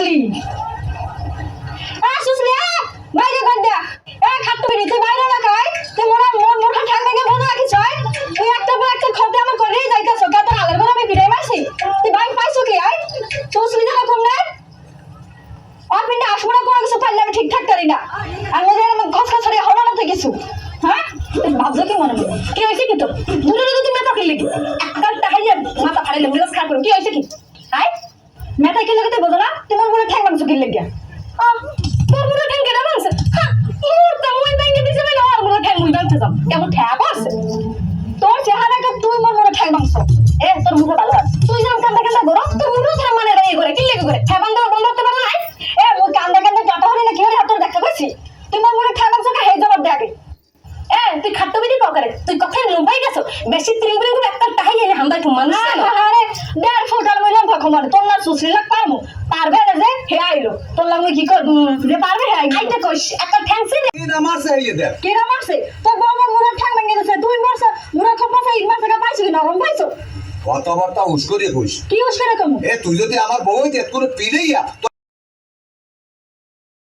সুসলি সুসলি বাইরে কর দে খাট্টু বেরি তুই বাইরে না খাই তুই মোরা মোর ঠাক ভেঙে বলে রাখিস তুই একটা পর একটা খতে আমার করেই যাইতাছ কত আলের বলে আমি বিড়াই মারছি তুই বাইক পাইছো কি আই সুসলি দেখা কম না আর পিন্ডে আসমনা কোনো কিছু পাইলে আমি ঠিক থাকতে পারি না আমাদের খস খস হয়ে হলো না তো কিছু হ্যাঁ ভাবছো কি মনে মনে কি হয়েছে কি তো দূরে দূরে তুমি মেটা খেলে কি একটা টাকাইলে মাথা ফাড়াইলে মিলাস খারাপ করো কি হয়েছে কি আই মেটা খেলে তো বোঝো না তোমার মনে ঠ্যাং মাংস কিনলে গিয়া তোর মনে ঠ্যাং কেটে মাংস মোর তো মই ব্যাংকে দিছে বলে আর মনে ঠ্যাং মুই বানতে যাও কেমন ঠ্যাং আছে তোর চেহারাটা তুই মোর মনে ঠ্যাং মাংস তোর মুখে ভালো আছে তুই যেমন কান্দা কান্দা করো তোর মুখে ঠ্যাং মানে এই করে কিনলে করে ঠ্যাং বন্ধ করতে পারো না মুই কান্দা কান্দা কাটা হলে না কি হলে হাতর দেখা পাচ্ছি তুই মোর মনে ঠ্যাং মাংস খাই জবাব দে আগে তুই খাট্টো বিধি পকারে তুই কখন লুম্বাই গেছো বেশি ত্রিং ত্রিং করে একটা টাহাই এনে হামদাই তো মানুষ আরে 1.5 ফুট আর মইলাম ভাগ মানে তোর না সুসলি লাগ পামু পারবে না যে হে আইলো তোর লাগবে কি কর যে পারবে হে আইতে কইস একটা ঠ্যাংসি দে কি নামারছে এই দে কে নামারছে তোর বউ আমার মুরা ঠ্যাং ভেঙে গেছে তুই মারছ মুরা খপাসা ইট মারছে কা পাইছিস না রম পাইছো কথাবার্তা উস্করে কইস কি উস্করে কমু তুই যদি আমার বউ হইতে এত করে পিলেইয়া